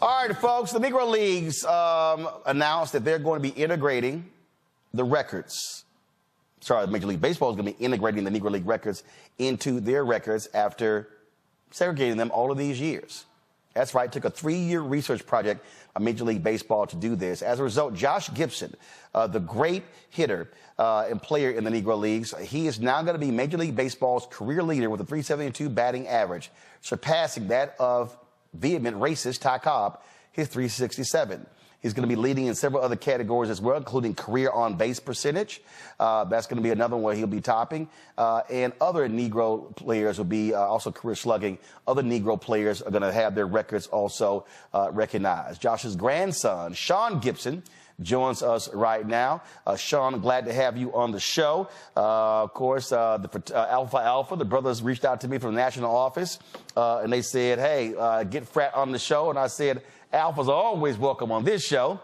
All right, folks, the Negro Leagues announced that they're going to be integrating the records. Sorry, Major League Baseball is going to be integrating the Negro League records into their records after segregating them all of these years. That's right. It took a 3-year research project on Major League Baseball to do this. As a result, Josh Gibson, the great hitter and player in the Negro Leagues, he is now going to be Major League Baseball's career leader with a .372 batting average, surpassing that of vehement racist Ty Cobb, his .367. He's going to be leading in several other categories as well, including career on-base percentage. That's going to be another one he'll be topping. And other Negro players will be also career slugging. Other Negro players are going to have their records also recognized. Josh's grandson, Sean Gibson, joins us right now. Sean, glad to have you on the show. Of course, the Alpha, the brothers reached out to me from the national office, and they said, hey, get Frat on the show. And I said, Alphas are always welcome on this show.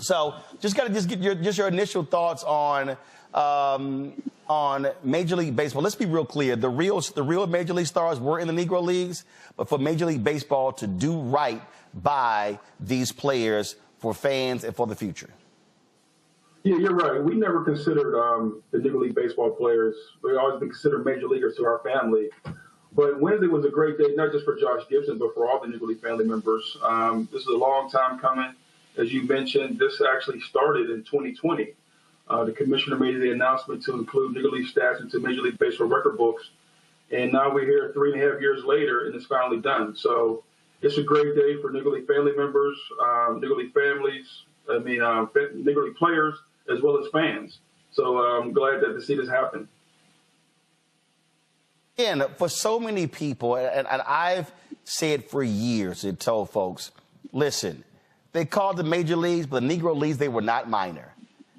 So just get your initial thoughts on Major League Baseball. Let's be real clear. The real Major League stars were in the Negro Leagues, but for Major League Baseball to do right by these players for fans and for the future. Yeah, you're right. We never considered the Negro League Baseball players. We always been considered major leaguers to our family. But Wednesday was a great day, not just for Josh Gibson, but for all the Negro League family members. This is a long time coming. As you mentioned, this actually started in 2020. The commissioner made the announcement to include Negro League stats into Major League Baseball record books. And now we're here 3.5 years later, and it's finally done. So it's a great day for Negro League family members, Negro League families, Negro League players, as well as fans. So I'm glad to see this happen. And for so many people, and I've said for years and told folks, listen, they called the Major Leagues, but the Negro Leagues, they were not minor.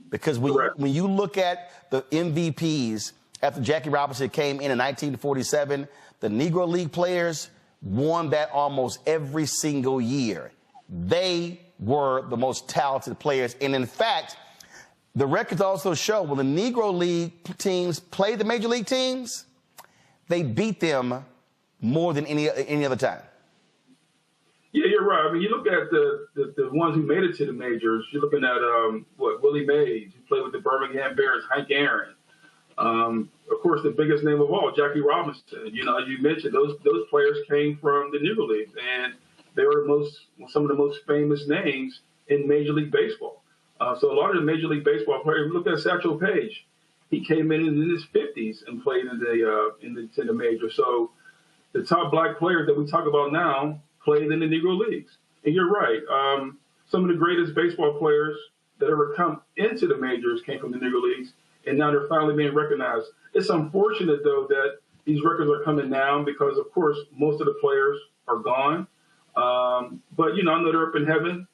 Because when you look at the MVPs after Jackie Robinson came in 1947, the Negro League players won that almost every single year. They were the most talented players. And in fact, the records also show when the Negro League teams play the Major League teams, they beat them more than any other time. Yeah, you're right. I mean, you look at the ones who made it to the majors. You're looking at Willie Mays, who played with the Birmingham Bears, Hank Aaron. Of course, the biggest name of all, Jackie Robinson. You know, as you mentioned, those players came from the Negro Leagues, and they were some of the most famous names in Major League Baseball. So a lot of the Major League Baseball players. Look at Satchel Paige. He came in his 50s and played in the major. So the top black players that we talk about now played in the Negro Leagues. And you're right. Some of the greatest baseball players that ever come into the majors came from the Negro Leagues, and now they're finally being recognized. It's unfortunate, though, that these records are coming down because, of course, most of the players are gone. But, you know, I know they're up in heaven.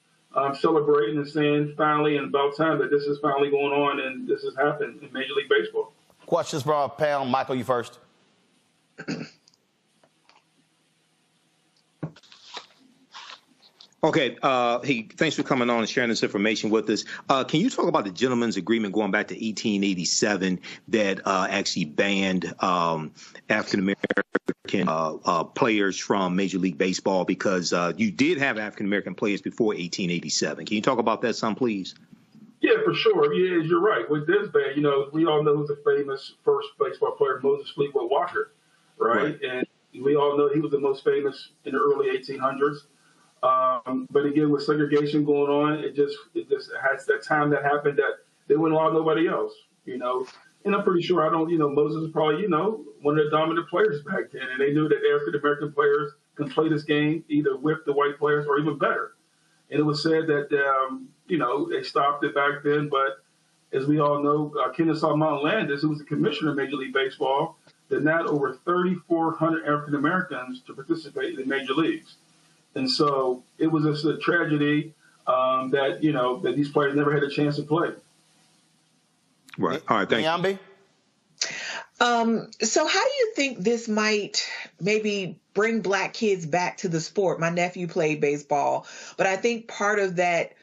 Celebrating and saying finally and about time that this is finally going on and this has happened in Major League Baseball. Questions for our panel. Michael, you first. Okay. Hey, thanks for coming on and sharing this information with us. Can you talk about the gentleman's agreement going back to 1887 that actually banned African-American players from Major League Baseball because you did have African-American players before 1887. Can you talk about that some, please? Yeah, for sure. Yeah, you're right. With this ban, you know, we all know who's the famous first baseball player, Moses Fleetwood Walker, right? And we all know he was the most famous in the early 1800s. But again, with segregation going on, it just has that time that happened that they wouldn't allow nobody else, you know. And I'm pretty sure Moses was probably, you know, one of the dominant players back then. And they knew that African-American players can play this game either with the white players or even better. And it was said that, you know, they stopped it back then. But as we all know, Kennesaw Mountain Landis, who was the commissioner of Major League Baseball, denied over 3,400 African-Americans to participate in the major leagues. And so it was just a tragedy that, you know, that these players never had a chance to play. Right. All right. Thank you. So how do you think this might maybe bring black kids back to the sport? My nephew played baseball, but I think part of that,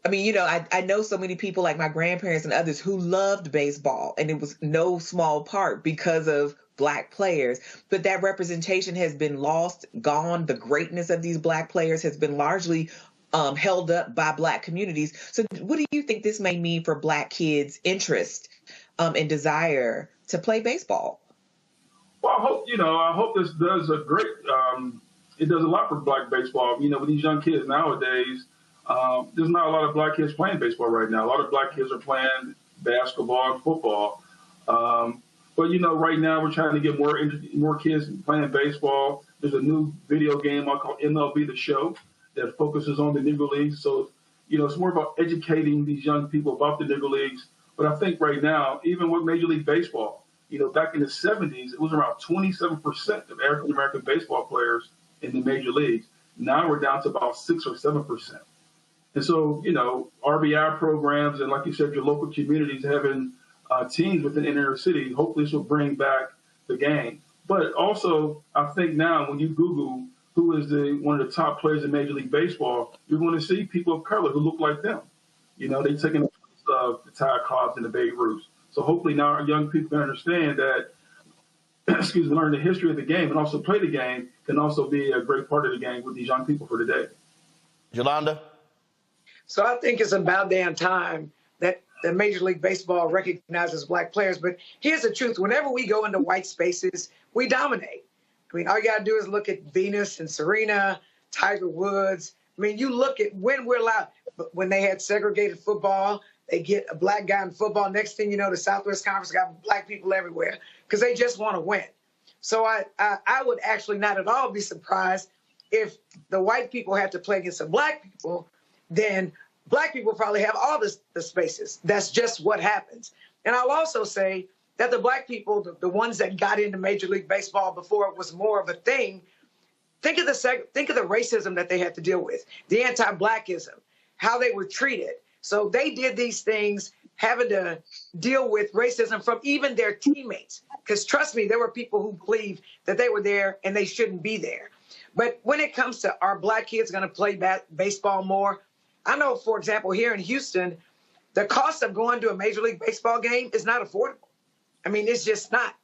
I mean, you know, I know so many people like my grandparents and others who loved baseball, and it was no small part because of Black players, but that representation has been lost, gone. The greatness of these Black players has been largely held up by Black communities. So what do you think this may mean for Black kids' interest and desire to play baseball? Well, I hope this does a great, it does a lot for Black baseball. With these young kids nowadays, there's not a lot of Black kids playing baseball right now. A lot of Black kids are playing basketball and football. But right now we're trying to get more kids playing baseball. There's a new video game called MLB The Show that focuses on the Negro Leagues. So, it's more about educating these young people about the Negro Leagues. But I think right now, even with Major League Baseball, back in the 70s, it was around 27% of African-American baseball players in the major leagues. Now we're down to about 6 or 7%. And so, RBI programs and, like you said, your local communities having teams within the inner city, hopefully this will bring back the game. But also, I think now when you Google who is one of the top players in Major League Baseball, you're going to see people of color who look like them. They're taking the place of the Ty Cobbs and the Babe Ruths. So hopefully now our young people can understand that, learn the history of the game and also play the game can also be a great part of the game with these young people for today. Yolanda? So I think it's about damn time that the Major League Baseball recognizes Black players. But here's the truth. Whenever we go into white spaces, we dominate. All you got to do is look at Venus and Serena, Tiger Woods. You look at when we're allowed. When they had segregated football, they get a Black guy in football. Next thing you know, the Southwest Conference got Black people everywhere because they just want to win. So I would actually not at all be surprised if the white people had to play against the Black people, then Black people probably have all the spaces. That's just what happens. And I'll also say that the Black people, the ones that got into Major League Baseball before it was more of a thing, think of the racism that they had to deal with, the anti-Blackism, how they were treated. So they did these things having to deal with racism from even their teammates. Because trust me, there were people who believed that they were there and they shouldn't be there. But when it comes to are Black kids going to play baseball more, I know, for example, here in Houston, the cost of going to a Major League Baseball game is not affordable. It's just not.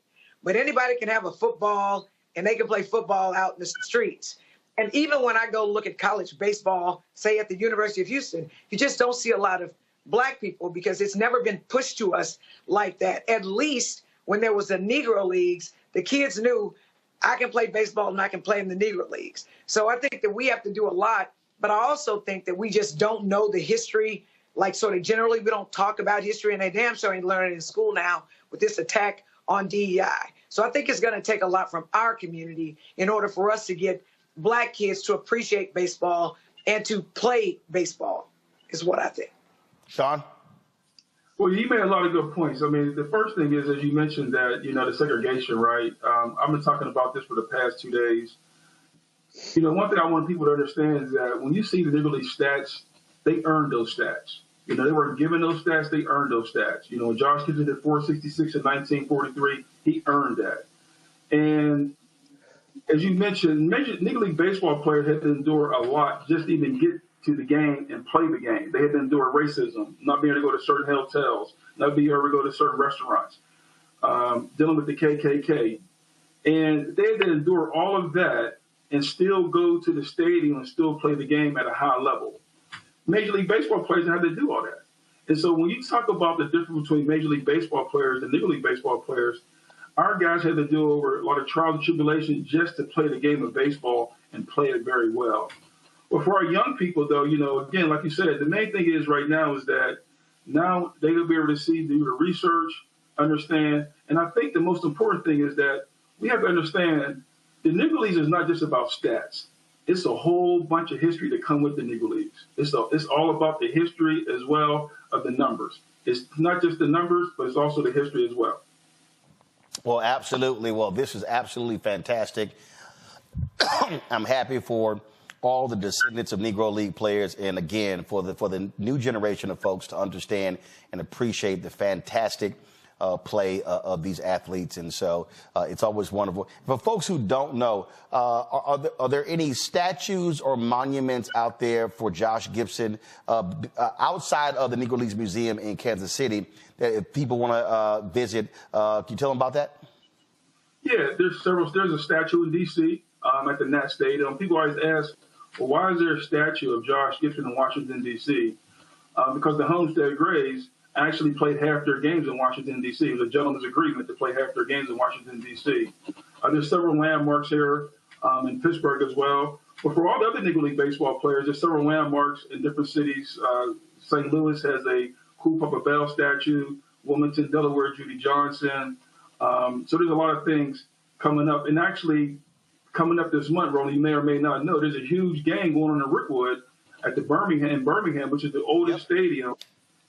But anybody can have a football and they can play football out in the streets. And even when I go look at college baseball, say at the University of Houston, you just don't see a lot of Black people because it's never been pushed to us like that. At least when there was the Negro Leagues, the kids knew I can play baseball and I can play in the Negro Leagues. So I think that we have to do a lot. But I also think that we just don't know the history. Like sort of generally, we don't talk about history, and they damn sure ain't learning in school now with this attack on DEI. So I think it's going to take a lot from our community in order for us to get Black kids to appreciate baseball and to play baseball, is what I think. Sean? Well, you made a lot of good points. The first thing is, as you mentioned, that, the segregation, right? I've been talking about this for the past 2 days. One thing I want people to understand is that when you see the Negro League stats, they earned those stats. They weren't given those stats, they earned those stats. Josh Gibson did 466 in 1943, he earned that. And as you mentioned, Negro League baseball players had to endure a lot just to even get to the game and play the game. They had to endure racism, not being able to go to certain hotels, not being able to go to certain restaurants, dealing with the KKK. And they had to endure all of that and still go to the stadium and still play the game at a high level. Major League Baseball players had to do all that. And so when you talk about the difference between Major League Baseball players and Negro League Baseball players, our guys had to do over a lot of trials and tribulations just to play the game of baseball and play it very well. But for our young people, though, again, like you said, the main thing is right now is that now they will be able to see, do the research, understand. And I think the most important thing is that we have to understand the Negro Leagues is not just about stats. It's a whole bunch of history that come with the Negro Leagues. It's all about the history as well of the numbers. It's not just the numbers, but it's also the history as well. Well, absolutely. Well, this is absolutely fantastic. I'm happy for all the descendants of Negro League players, and again, for the new generation of folks to understand and appreciate the fantastic play of these athletes. And so it's always wonderful. For folks who don't know, are there any statues or monuments out there for Josh Gibson outside of the Negro Leagues Museum in Kansas City that if people want to visit? Can you tell them about that? Yeah, there's several. There's a statue in D.C. At the Nat Stadium. People always ask, well, why is there a statue of Josh Gibson in Washington, D.C.? Because the Homestead Grays actually played half their games in Washington, D.C. It was a gentleman's agreement to play half their games in Washington, D.C. There's several landmarks here in Pittsburgh as well. But for all the other Negro League baseball players, there's several landmarks in different cities. St. Louis has a Cool Papa Bell statue. Wilmington, Delaware, Judy Johnson. So there's a lot of things coming up. And actually, coming up this month, Roland, you may or may not know, there's a huge game going on in Rickwood at the Birmingham, which is the oldest stadium.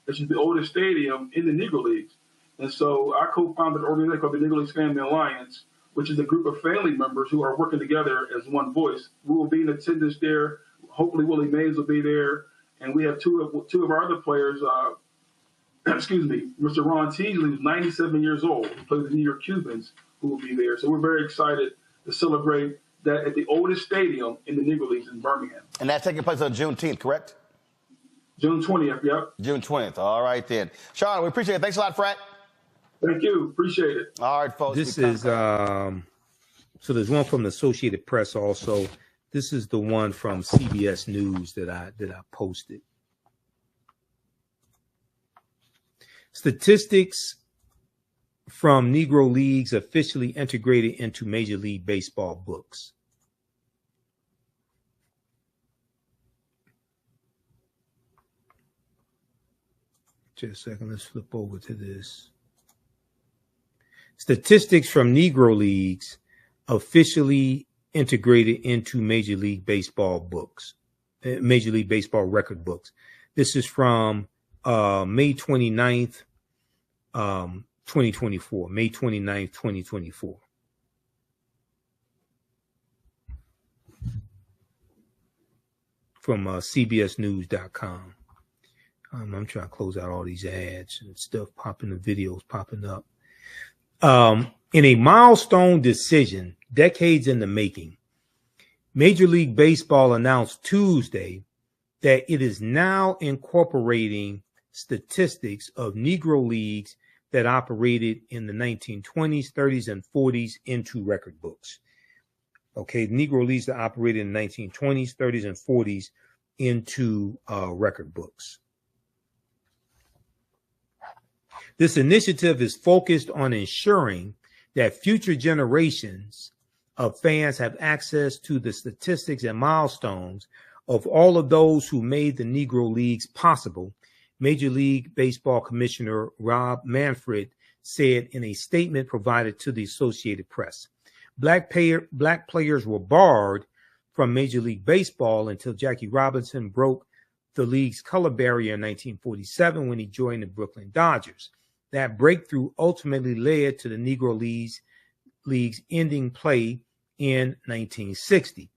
Which is the oldest stadium in the Negro Leagues. And so I co-founded an organization called the Negro Leagues Family Alliance, which is a group of family members who are working together as one voice. We will be in attendance there. Hopefully Willie Mays will be there. And we have two of our other players, excuse me, Mr. Ron Teasley, who's 97 years old, who plays the New York Cubans, who will be there. So we're very excited to celebrate that at the oldest stadium in the Negro Leagues in Birmingham. And that's taking place on Juneteenth, correct? June 20th, yep. June 20th. All right, then. Sean, we appreciate it. Thanks a lot, Frat. Thank you. Appreciate it. All right, folks. This is, so there's one from the Associated Press also. This is the one from CBS News that I posted. Statistics from Negro Leagues officially integrated into Major League Baseball books. Just a second, let's flip over to this. Statistics from Negro Leagues officially integrated into Major League Baseball books, Major League Baseball record books. This is from May 29th, 2024, May 29th, 2024. From CBSnews.com. I'm trying to close out all these ads and stuff popping, the videos popping up. In a milestone decision, decades in the making, Major League Baseball announced Tuesday that it is now incorporating statistics of Negro Leagues that operated in the 1920s, 30s, and 40s into record books. Okay, Negro Leagues that operated in the 1920s, 30s, and 40s into record books. This initiative is focused on ensuring that future generations of fans have access to the statistics and milestones of all of those who made the Negro Leagues possible, Major League Baseball Commissioner Rob Manfred said in a statement provided to the Associated Press. Black players were barred from Major League Baseball until Jackie Robinson broke the league's color barrier in 1947 when he joined the Brooklyn Dodgers. That breakthrough ultimately led to the Negro Leagues ending play in 1960.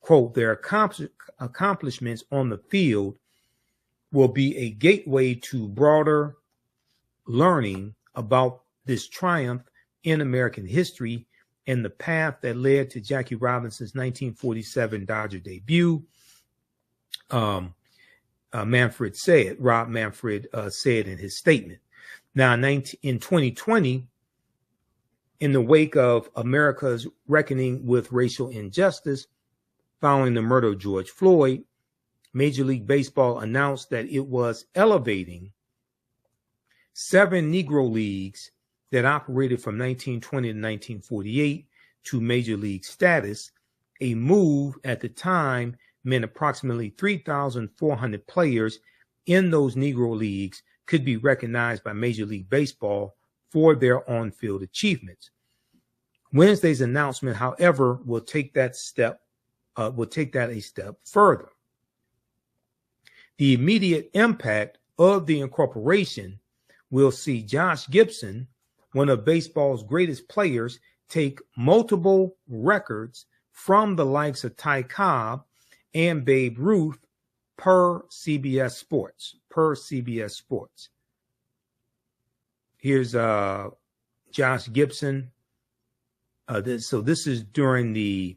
Quote, their accomplishments on the field will be a gateway to broader learning about this triumph in American history and the path that led to Jackie Robinson's 1947 Dodger debut. Rob Manfred said in his statement. Now, in 2020, in the wake of America's reckoning with racial injustice following the murder of George Floyd, Major League Baseball announced that it was elevating 7 Negro Leagues that operated from 1920 to 1948 to Major League status, a move at the time meant approximately 3,400 players in those Negro Leagues could be recognized by Major League Baseball for their on-field achievements. Wednesday's announcement, however, will take that a step further. The immediate impact of the incorporation will see Josh Gibson, one of baseball's greatest players, take multiple records from the likes of Ty Cobb and Babe Ruth per CBS Sports. Here's Josh Gibson. This is during the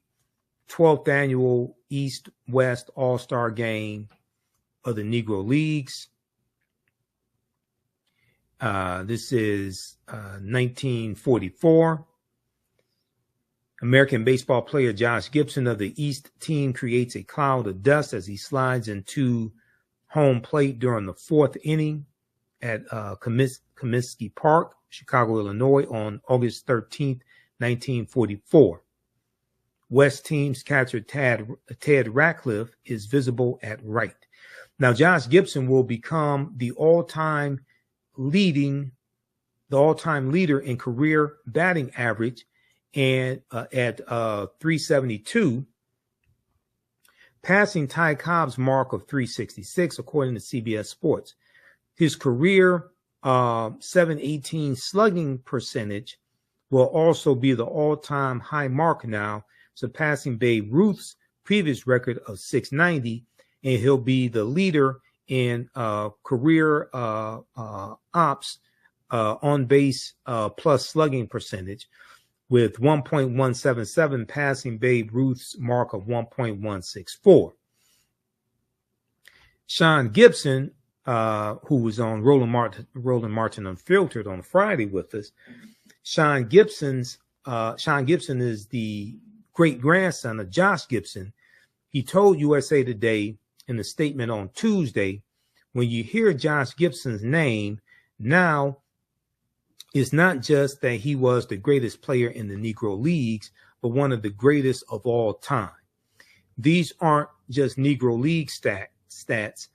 12th annual East-West All-Star Game of the Negro Leagues. This is 1944. American baseball player Josh Gibson of the East team creates a cloud of dust as he slides into home plate during the fourth inning at Comiskey Park, Chicago, Illinois, on August 13th, 1944. West team's catcher Ted Ratcliffe is visible at right. Now, Josh Gibson will become the all-time leader in career batting average and at 372, passing Ty Cobb's mark of 366, according to CBS Sports. His career 718 slugging percentage will also be the all-time high mark now, surpassing Babe Ruth's previous record of 690, and he'll be the leader in career ops on base plus slugging percentage, with 1.177, passing Babe Ruth's mark of 1.164. Sean Gibson, who was on Roland Martin Unfiltered on Friday with us, Sean Gibson is the great grandson of Josh Gibson. He told USA Today in a statement on Tuesday, when you hear Josh Gibson's name, now it's not just that he was the greatest player in the Negro Leagues, but one of the greatest of all time. These aren't just Negro League stats.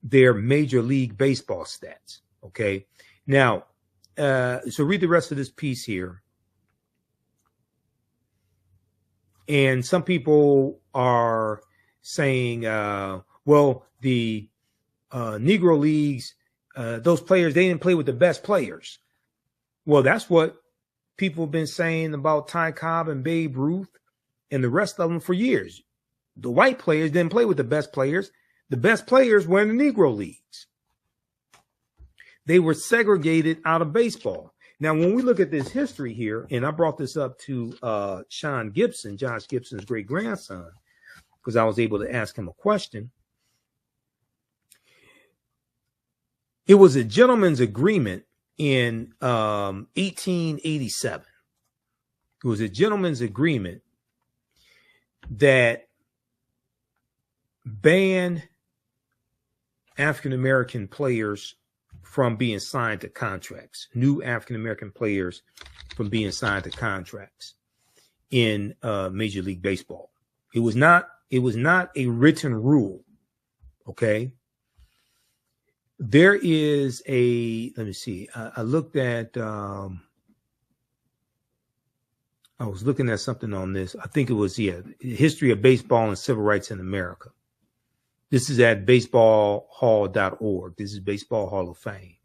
They're Major League Baseball stats. Okay. Now, so read the rest of this piece here. And some people are saying, well, the Negro Leagues, those players, they didn't play with the best players. Well, that's what people have been saying about Ty Cobb and Babe Ruth and the rest of them for years. The white players didn't play with the best players. The best players were in the Negro Leagues. They were segregated out of baseball. Now, when we look at this history here, and I brought this up to Sean Gibson, Josh Gibson's great grandson, because I was able to ask him a question. It was a gentleman's agreement in 1887. It was a gentleman's agreement that banned African-American players from being signed to contracts, new African-American players from being signed to contracts in Major League Baseball. It was not a written rule. Okay. There is let me see. I looked at, I was looking at something on this. I think it was, History of Baseball and Civil Rights in America. This is at baseballhall.org. This is Baseball Hall of Fame.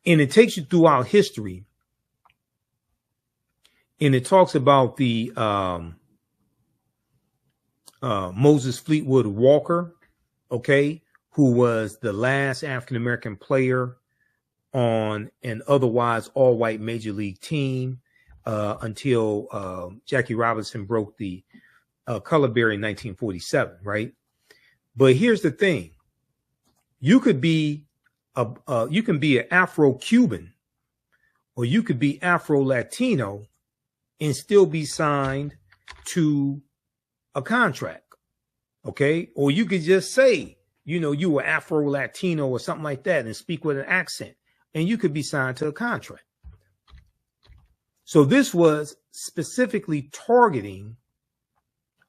And it takes you throughout history. And it talks about the Moses Fleetwood Walker, okay, who was the last African-American player on an otherwise all-white Major League team until Jackie Robinson broke the color barrier in 1947, right? But here's the thing: you can be an Afro-Cuban, or you could be Afro-Latino, and still be signed to a contract, okay? Or you could just say, you were Afro-Latino or something like that, and speak with an accent, and you could be signed to a contract. So this was specifically targeting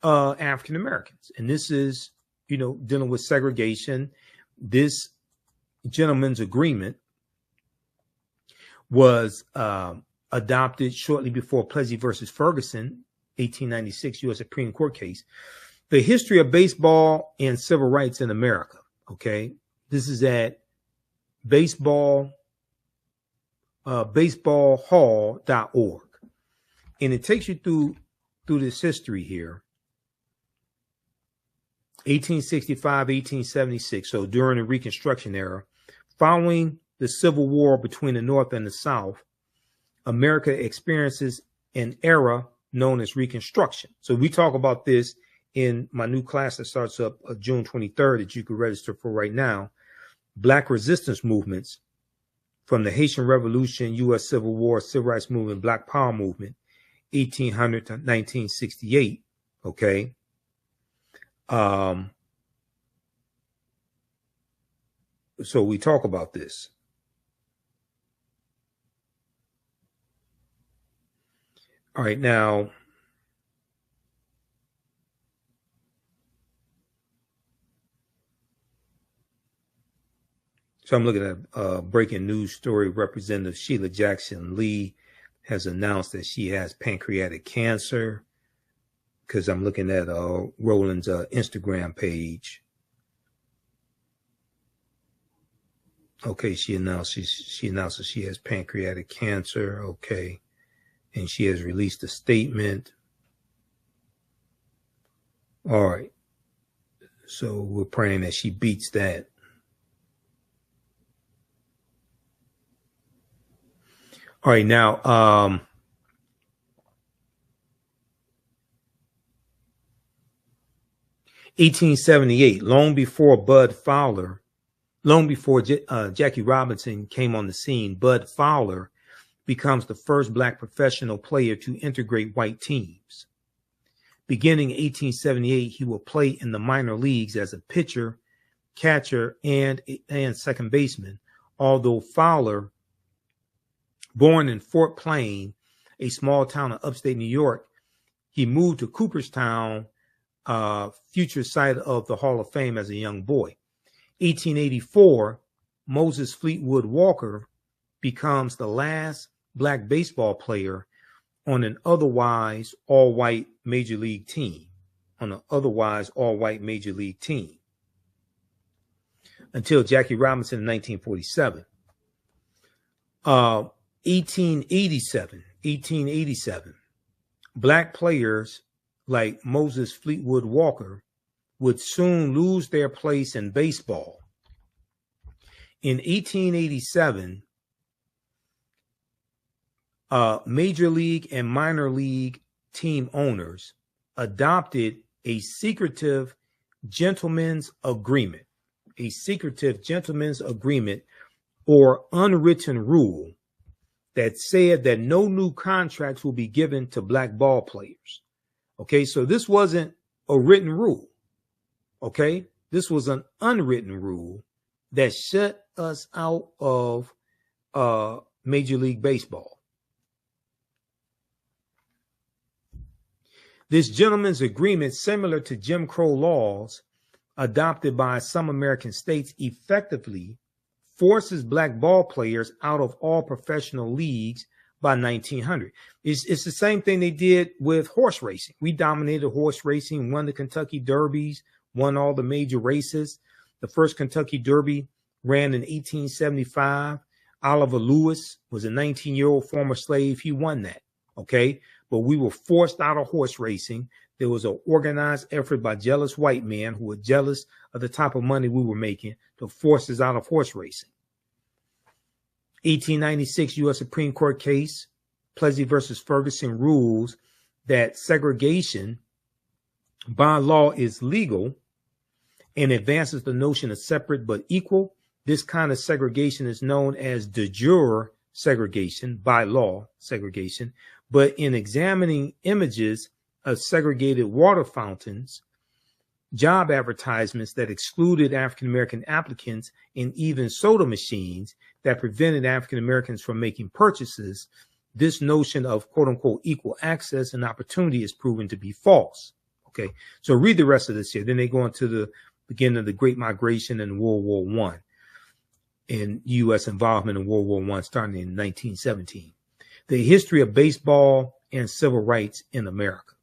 African Americans, and this is, dealing with segregation. This gentleman's agreement was adopted shortly before Plessy versus Ferguson, 1896 U.S. Supreme Court case. The History of Baseball and Civil Rights in America. Okay, this is at baseballhall.org, and it takes you through this history here. 1865, 1876. So during the Reconstruction era, following the Civil War between the North and the South, America experiences an era known as Reconstruction. So we talk about this in my new class that starts up June 23rd that you can register for right now. Black resistance movements from the Haitian Revolution, U.S. Civil War, Civil Rights Movement, Black Power Movement, 1800 to 1968. Okay. So we talk about this. All right, now so I'm looking at a breaking news story. Representative Sheila Jackson Lee has announced that she has pancreatic cancer, because I'm looking at Roland's Instagram page. Okay, she announces she has pancreatic cancer. Okay, and she has released a statement. All right, so we're praying that she beats that. All right, now 1878, long before Jackie Robinson came on the scene, Bud Fowler becomes the first black professional player to integrate white teams. Beginning in 1878, he will play in the minor leagues as a pitcher, catcher, and second baseman. Although Fowler, born in Fort Plain, a small town in upstate New York, he moved to Cooperstown, future site of the Hall of Fame, as a young boy. 1884, Moses Fleetwood Walker becomes the last black baseball player on an otherwise all-white major league team. Until Jackie Robinson in 1947. 1887, black players like Moses Fleetwood Walker would soon lose their place in baseball. In 1887, major league and minor league team owners adopted a secretive gentleman's agreement, or unwritten rule that said that no new contracts will be given to black ball players. Okay, so this wasn't a written rule. Okay, this was an unwritten rule that shut us out of Major League Baseball. This gentleman's agreement, similar to Jim Crow laws adopted by some American states, effectively forces black ball players out of all professional leagues by 1900. It's the same thing they did with horse racing. We dominated horse racing, won the Kentucky Derbies, won all the major races. The first Kentucky Derby ran in 1875. Oliver Lewis was a 19-year-old former slave. He won that, okay? But we were forced out of horse racing. There was an organized effort by jealous white men who were jealous of the type of money we were making to force us out of horse racing. 1896 U.S. Supreme Court case, Plessy versus Ferguson, rules that segregation by law is legal and advances the notion of separate but equal. This kind of segregation is known as de jure segregation, by law segregation. But in examining images of segregated water fountains, job advertisements that excluded African-American applicants, and even soda machines that prevented African-Americans from making purchases, this notion of quote unquote equal access and opportunity is proven to be false. Okay, so read the rest of this here. Then they go into the beginning of the Great Migration and World War I, and U.S. involvement in World War I starting in 1917. The history of baseball and civil rights in America.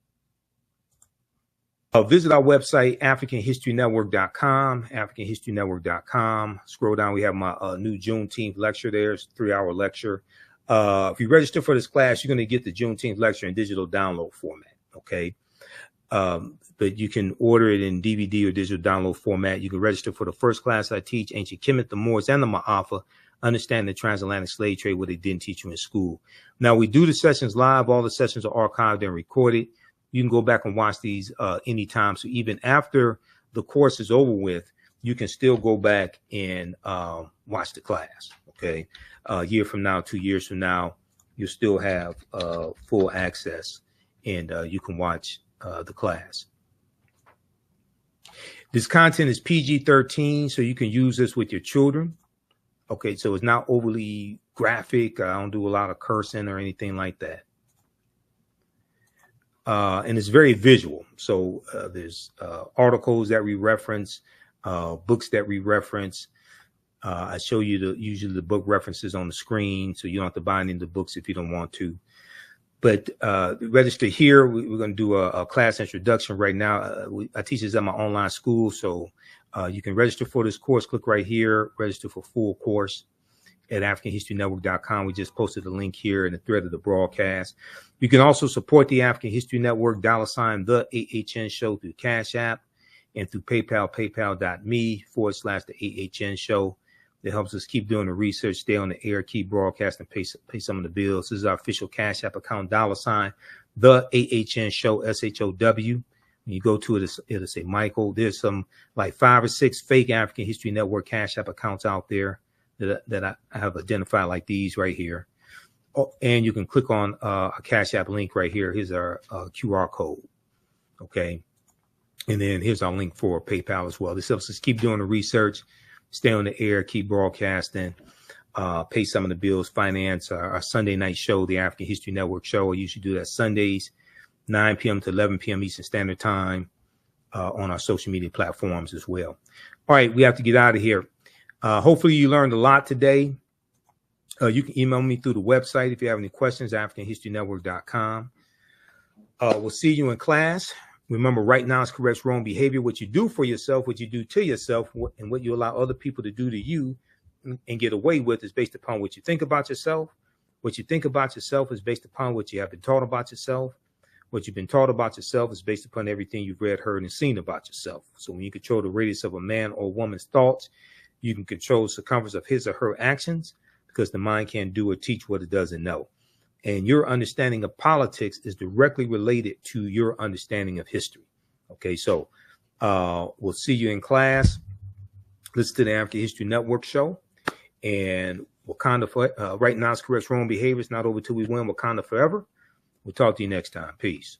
Visit our website, AfricanHistoryNetwork.com, AfricanHistoryNetwork.com. Scroll down, we have my new Juneteenth lecture there. It's a 3-hour lecture. If you register for this class, you're going to get the Juneteenth lecture in digital download format, okay? But you can order it in DVD or digital download format. You can register for the first class I teach, Ancient Kemet, the Moors, and the Ma'afa, Understand the Transatlantic Slave Trade, what they didn't teach you in school. Now, we do the sessions live. All the sessions are archived and recorded. You can go back and watch these anytime. So even after the course is over with, you can still go back and watch the class, okay? A year from now, 2 years from now, you'll still have full access, and you can watch the class. This content is PG-13, so you can use this with your children. Okay, so it's not overly graphic. I don't do a lot of cursing or anything like that. And it's very visual. So there's articles that we reference, books that we reference. I show you usually the book references on the screen, so you don't have to buy any of the books if you don't want to. But register here. We're going to do a class introduction right now. I teach this at my online school, so you can register for this course. Click right here, register for full course at AfricanHistoryNetwork.com. We just posted a link here in the thread of the broadcast. You can also support the African History Network, $ the AHN show through Cash App and through PayPal, paypal.me/the AHN show. That helps us keep doing the research, stay on the air, keep broadcasting, pay some of the bills. This is our official Cash App account, $ the AHN show, SHOW. When you go to it, it'll say Michael. There's some like 5 or 6 fake African History Network Cash App accounts out there that I have identified, like these right here. Oh, and you can click on a Cash App link right here. Here's our QR code. Okay. And then here's our link for PayPal as well. This helps us keep doing the research, stay on the air, keep broadcasting, pay some of the bills, finance our Sunday night show, the African History Network show. I usually do that Sundays, 9 p.m. to 11 p.m. Eastern Standard Time on our social media platforms as well. All right, we have to get out of here. Hopefully you learned a lot today. You can email me through the website if you have any questions, AfricanHistoryNetwork.com. We'll see you in class. Remember, right now is correct wrong behavior. What you do for yourself, what you do to yourself, and what you allow other people to do to you and get away with is based upon what you think about yourself. What you think about yourself is based upon what you have been taught about yourself. What you've been taught about yourself is based upon everything you've read, heard, and seen about yourself. So when you control the radius of a man or woman's thoughts, you can control the circumference of his or her actions, because the mind can't do or teach what it doesn't know. And your understanding of politics is directly related to your understanding of history. Okay, so we'll see you in class. Listen to the African History Network show. And Wakanda, right now is correct wrong behavior. It's not over till we win. Wakanda forever. We'll talk to you next time. Peace.